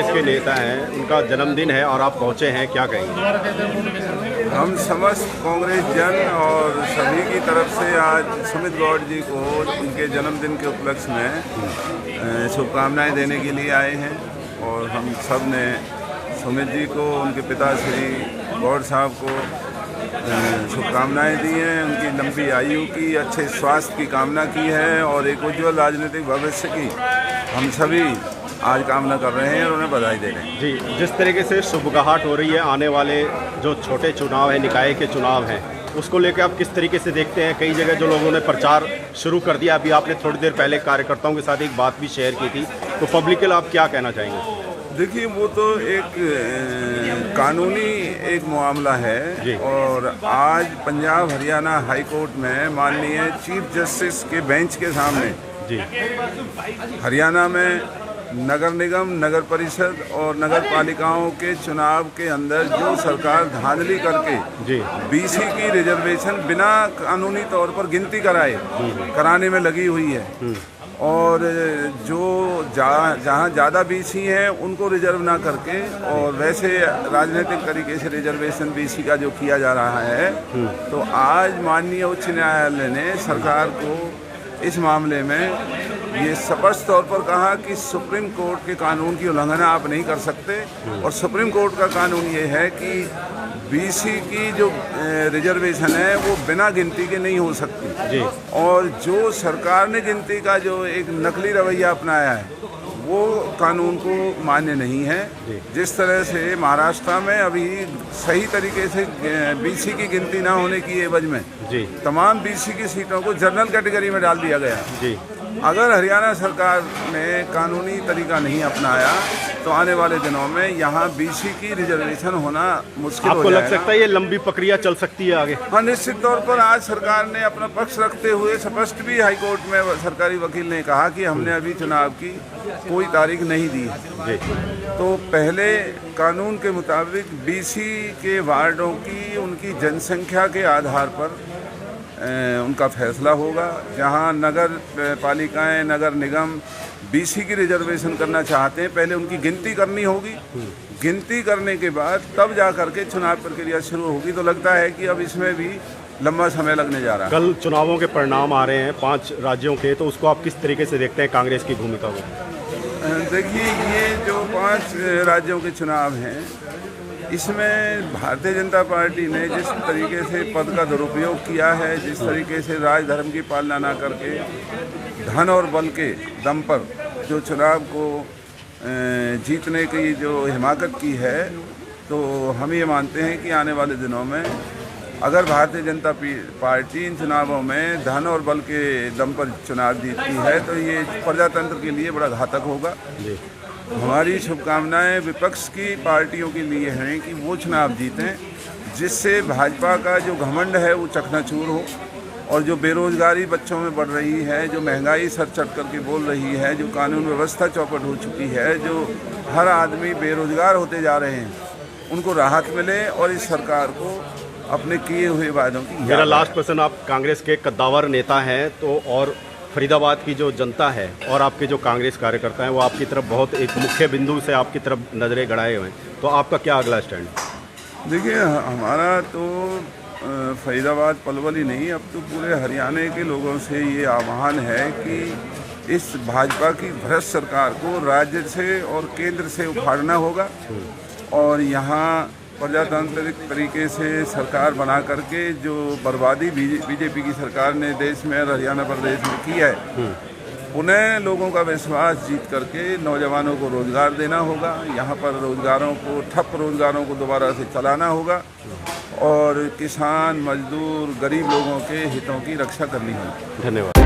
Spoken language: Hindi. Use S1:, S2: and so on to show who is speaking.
S1: कांग्रेस के नेता हैं, उनका जन्मदिन है और आप पहुंचे हैं, क्या कहेंगे?
S2: हम समस्त कांग्रेस जन और सभी की तरफ से आज सुमित गौड़ जी को उनके जन्मदिन के उपलक्ष्य में शुभकामनाएं देने के लिए आए हैं। और हम सब ने सुमित जी को, उनके पिता श्री गौड़ साहब को शुभकामनाएं दी हैं। उनकी लंबी आयु की, अच्छे स्वास्थ्य की कामना की है और एक उज्ज्वल राजनीतिक भविष्य की हम सभी आज कामना कर रहे हैं और उन्हें बधाई दे रहे हैं।
S1: जी, जिस तरीके से शुभगाहट हो रही है, आने वाले जो छोटे चुनाव हैं, निकाय के चुनाव हैं, उसको लेकर आप किस तरीके से देखते हैं? कई जगह जो लोगों ने प्रचार शुरू कर दिया, अभी आपने थोड़ी देर पहले कार्यकर्ताओं के साथ एक बात भी शेयर की थी, तो पब्लिक के लिए आप क्या कहना चाहेंगे?
S2: देखिए, वो तो एक कानूनी एक मामला है और आज पंजाब हरियाणा हाई कोर्ट में माननीय चीफ जस्टिस के बेंच के सामने
S1: जी
S2: हरियाणा में नगर निगम, नगर परिषद और नगर पालिकाओं के चुनाव के अंदर जो सरकार धांधली करके बीसी की रिजर्वेशन बिना कानूनी तौर पर गिनती कराने में लगी हुई है और जो जहाँ ज़्यादा बीसी हैं उनको रिजर्व ना करके और वैसे राजनीतिक तरीके से रिजर्वेशन बीसी का जो किया जा रहा है, तो आज माननीय उच्च न्यायालय ने सरकार को इस मामले में ये स्पष्ट तौर पर कहा कि सुप्रीम कोर्ट के कानून की उल्लंघना आप नहीं कर सकते और सुप्रीम कोर्ट का कानून ये है कि बीसी की जो रिजर्वेशन है वो बिना गिनती के नहीं हो सकती
S1: जी।
S2: और जो सरकार ने गिनती का जो एक नकली रवैया अपनाया है वो कानून को मान्य नहीं है। जिस तरह से महाराष्ट्र में अभी सही तरीके से बीसी की गिनती ना होने की एवज में तमाम बीसी की सीटों को जनरल कैटेगरी में डाल दिया गया। अगर हरियाणा सरकार ने कानूनी तरीका नहीं अपनाया तो आने वाले दिनों में यहाँ बीसी की रिजर्वेशन होना मुश्किल हो जाएगा।
S1: आपको लग सकता है ये लंबी प्रक्रिया चल सकती है आगे?
S2: हाँ, निश्चित तौर पर आज सरकार ने अपना पक्ष रखते हुए स्पष्ट भी हाईकोर्ट में सरकारी वकील ने कहा कि हमने अभी चुनाव की कोई तारीख नहीं दी है। तो पहले कानून के मुताबिक बीसी के वार्डों की उनकी जनसंख्या के आधार पर उनका फैसला होगा। जहां नगर पालिकाएं, नगर निगम बीसी की रिजर्वेशन करना चाहते हैं, पहले उनकी गिनती करनी होगी। गिनती करने के बाद तब जा करके चुनाव प्रक्रिया शुरू होगी। तो लगता है कि अब इसमें भी लंबा समय लगने जा रहा है।
S1: कल चुनावों के परिणाम आ रहे हैं 5 राज्यों के, तो उसको आप किस तरीके से देखते हैं कांग्रेस की भूमिका को?
S2: देखिए, ये जो 5 राज्यों के चुनाव हैं, इसमें भारतीय जनता पार्टी ने जिस तरीके से पद का दुरुपयोग किया है, जिस तरीके से राजधर्म की पालना ना करके धन और बल के दम पर जो चुनाव को जीतने की जो हिमाकत की है, तो हम ये मानते हैं कि आने वाले दिनों में अगर भारतीय जनता पार्टी इन चुनावों में धन और बल के दम पर चुनाव जीतती है तो ये प्रजातंत्र के लिए बड़ा घातक होगा। हमारी शुभकामनाएं विपक्ष की पार्टियों के लिए हैं कि वो चुनाव जीतें जिससे भाजपा का जो घमंड है वो चकनाचूर हो और जो बेरोजगारी बच्चों में बढ़ रही है, जो महंगाई सर चढ़ करके बोल रही है, जो कानून व्यवस्था चौपट हो चुकी है, जो हर आदमी बेरोजगार होते जा रहे हैं, उनको राहत मिले और इस सरकार को अपने किए हुए वादों की।
S1: मेरा लास्ट क्वेश्चन, आप कांग्रेस के कद्दावर नेता हैं, तो और फरीदाबाद की जो जनता है और आपके जो कांग्रेस कार्यकर्ता हैं वो आपकी तरफ बहुत एक मुख्य बिंदु से आपकी तरफ नजरें गड़ाए हुए हैं, तो आपका क्या अगला स्टैंड?
S2: देखिए, हमारा तो फरीदाबाद पलवल ही नहीं, अब तो पूरे हरियाणा के लोगों से ये आह्वान है कि इस भाजपा की भ्रष्ट सरकार को राज्य से और केंद्र से उखाड़ना होगा और यहाँ प्रजातांत्रिक तरीके से सरकार बना करके जो बर्बादी बीजेपी की सरकार ने देश में और हरियाणा प्रदेश में की है, उन्हें लोगों का विश्वास जीत करके नौजवानों को रोजगार देना होगा। यहाँ पर रोजगारों को, ठप रोजगारों को दोबारा से चलाना होगा और किसान, मजदूर, गरीब लोगों के हितों की रक्षा करनी होगी।
S1: धन्यवाद।